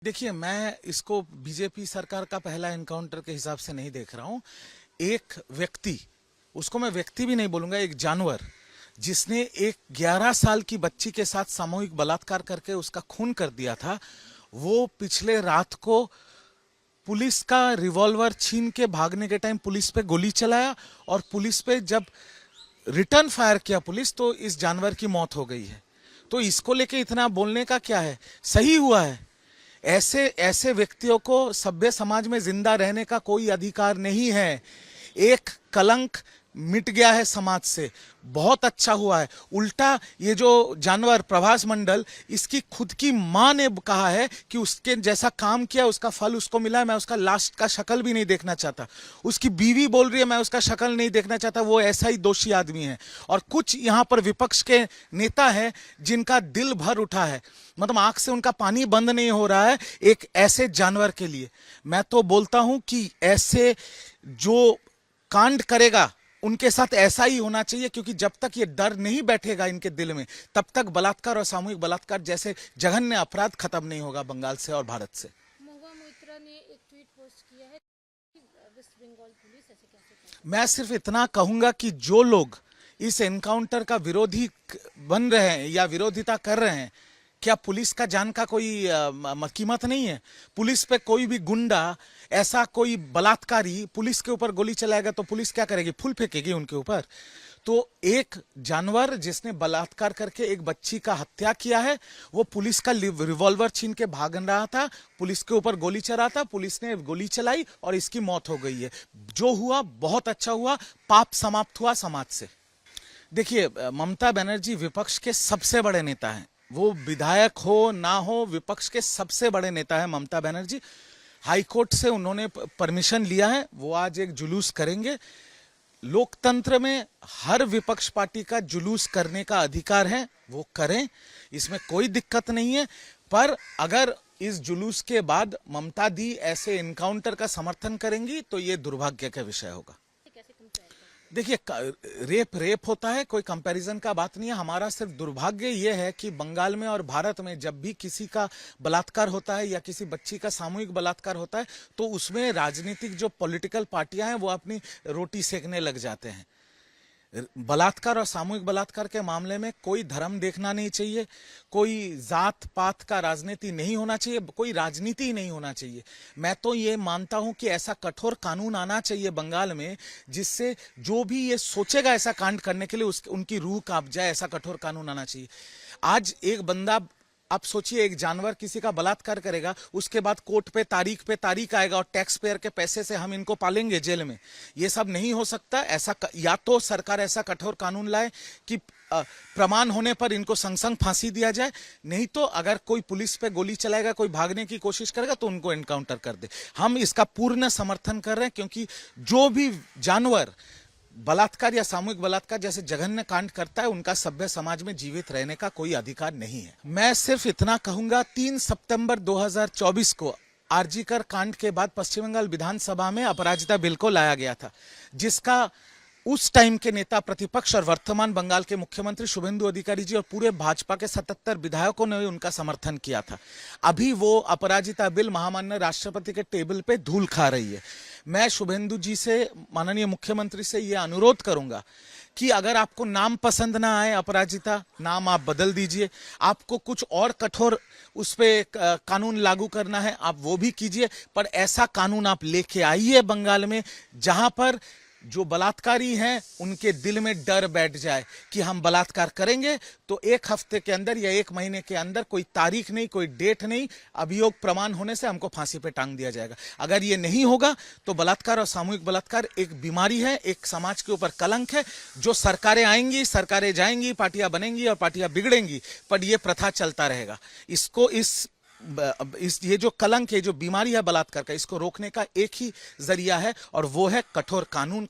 देखिए, मैं इसको बीजेपी सरकार का पहला एनकाउंटर के हिसाब से नहीं देख रहा हूं। एक व्यक्ति, उसको मैं व्यक्ति भी नहीं बोलूंगा, एक जानवर जिसने एक 11 साल की बच्ची के साथ सामूहिक बलात्कार करके उसका खून कर दिया था, वो पिछले रात को पुलिस का रिवॉल्वर छीन के भागने के टाइम पुलिस पे गोली चलाया और पुलिस पे जब रिटर्न फायर किया पुलिस, तो इस जानवर की मौत हो गई है। तो इसको लेके इतना बोलने का क्या है? सही हुआ है। ऐसे ऐसे व्यक्तियों को सभ्य समाज में जिंदा रहने का कोई अधिकार नहीं है। एक कलंक मिट गया है समाज से, बहुत अच्छा हुआ है। उल्टा ये जो जानवर प्रभास मंडल, इसकी खुद की मां ने कहा है कि उसके जैसा काम किया उसका फल उसको मिला है, मैं उसका लास्ट का शक्ल भी नहीं देखना चाहता। उसकी बीवी बोल रही है मैं उसका शक्ल नहीं देखना चाहता, वो ऐसा ही दोषी आदमी है। और कुछ यहां पर विपक्ष के नेता हैं जिनका दिल भर उठा है, मतलब आंख से उनका पानी बंद नहीं हो रहा है एक ऐसे जानवर के लिए। मैं तो बोलता हूं कि ऐसे जो कांड करेगा उनके साथ ऐसा ही होना चाहिए, क्योंकि जब तक ये डर नहीं बैठेगा इनके दिल में, तब तक बलात्कार और सामूहिक बलात्कार जैसे जघन्य अपराध खत्म नहीं होगा बंगाल से और भारत से। महुआ मोइत्रा ने एक ट्वीट पोस्ट किया है कि वेस्ट बंगाल पुलिस ऐसे कैसे मैं सिर्फ इतना कहूंगा कि जो लोग इस एनकाउंटर का विरोधी बन रहे हैं या विरोधिता कर रहे हैं, क्या पुलिस का जान का कोई कीमत नहीं है? पुलिस पे कोई भी गुंडा, ऐसा कोई बलात्कारी पुलिस के ऊपर गोली चलाएगा तो पुलिस क्या करेगी? फूल फेंकेगी उनके ऊपर। तो एक जानवर जिसने बलात्कार करके एक बच्ची का हत्या किया है, वो पुलिस का रिवॉल्वर छीन के भाग रहा था, पुलिस के ऊपर गोली चला था, पुलिस ने गोली चलाई और इसकी मौत हो गई है। जो हुआ बहुत अच्छा हुआ, पाप समाप्त हुआ समाज से। देखिए, ममता बनर्जी विपक्ष के सबसे बड़े नेता हैं। वो विधायक हो ना हो, विपक्ष के सबसे बड़े नेता है ममता बनर्जी। हाईकोर्ट से उन्होंने परमिशन लिया है, वो आज एक जुलूस करेंगे। लोकतंत्र में हर विपक्ष पार्टी का जुलूस करने का अधिकार है, वो करें, इसमें कोई दिक्कत नहीं है। पर अगर इस जुलूस के बाद ममता दी ऐसे एनकाउंटर का समर्थन करेंगी तो ये दुर्भाग्य का विषय होगा। देखिए, रेप होता है, कोई कंपैरिजन का बात नहीं है। हमारा सिर्फ दुर्भाग्य यह है कि बंगाल में और भारत में जब भी किसी का बलात्कार होता है या किसी बच्ची का सामूहिक बलात्कार होता है, तो उसमें राजनीतिक जो पॉलिटिकल पार्टियां हैं वो अपनी रोटी सेकने लग जाते हैं। बलात्कार और सामूहिक बलात्कार के मामले में कोई धर्म देखना नहीं चाहिए, कोई जात पात का राजनीति नहीं होना चाहिए, कोई राजनीति ही नहीं होना चाहिए। मैं तो ये मानता हूं कि ऐसा कठोर कानून आना चाहिए बंगाल में, जिससे जो भी ये सोचेगा ऐसा कांड करने के लिए उनकी रूह कांप जाए। ऐसा कठोर कानून आना चाहिए। आज एक बंदा, आप सोचिए, एक जानवर किसी का बलात्कार करेगा, उसके बाद कोर्ट पे तारीख आएगा और टैक्स पेयर के पैसे से हम इनको पालेंगे जेल में। ये सब नहीं हो सकता। ऐसा या तो सरकार ऐसा कठोर कानून लाए कि प्रमाण होने पर इनको संग फांसी दिया जाए, नहीं तो अगर कोई पुलिस पे गोली चलाएगा, कोई भागने की कोशिश करेगा तो उनको एनकाउंटर कर दे। हम इसका पूर्ण समर्थन कर रहे हैं, क्योंकि जो भी जानवर बलात्कार या सामूहिक बलात्कार जैसे जघन्य कांड करता है, उनका सभ्य समाज में जीवित रहने का कोई अधिकार नहीं है। मैं सिर्फ इतना कहूंगा, 3 सितंबर 2024 को आरजीकर कांड के बाद पश्चिम बंगाल विधानसभा में अपराजिता बिल को लाया गया था, जिसका उस टाइम के नेता प्रतिपक्ष और वर्तमान बंगाल के मुख्यमंत्री शुभेंदु अधिकारी जी और पूरे भाजपा के 77 विधायकों ने उनका समर्थन किया था। अभी वो अपराजिता बिल महामान्य राष्ट्रपति के टेबल पे धूल खा रही है। मैं शुभेंदु जी से, माननीय मुख्यमंत्री से यह अनुरोध करूंगा कि अगर आपको नाम पसंद ना आए अपराजिता, नाम आप बदल दीजिए। आपको कुछ और कठोर उस पर कानून लागू करना है, आप वो भी कीजिए, पर ऐसा कानून आप लेके आइए बंगाल में जहां पर जो बलात्कारी हैं उनके दिल में डर बैठ जाए कि हम बलात्कार करेंगे तो 1 हफ्ते के अंदर या 1 महीने के अंदर, कोई तारीख नहीं, कोई डेट नहीं, अभियोग प्रमाण होने से हमको फांसी पे टांग दिया जाएगा। अगर ये नहीं होगा तो बलात्कार और सामूहिक बलात्कार एक बीमारी है, एक समाज के ऊपर कलंक है। जो सरकारें आएंगी, सरकारें जाएंगी, पार्टियां बनेंगी और पार्टियां बिगड़ेंगी, पर ये प्रथा चलता रहेगा। इसको ये जो कलंक है, जो बीमारी है बलात्कार का, इसको रोकने का एक ही जरिया है और वो है कठोर कानून।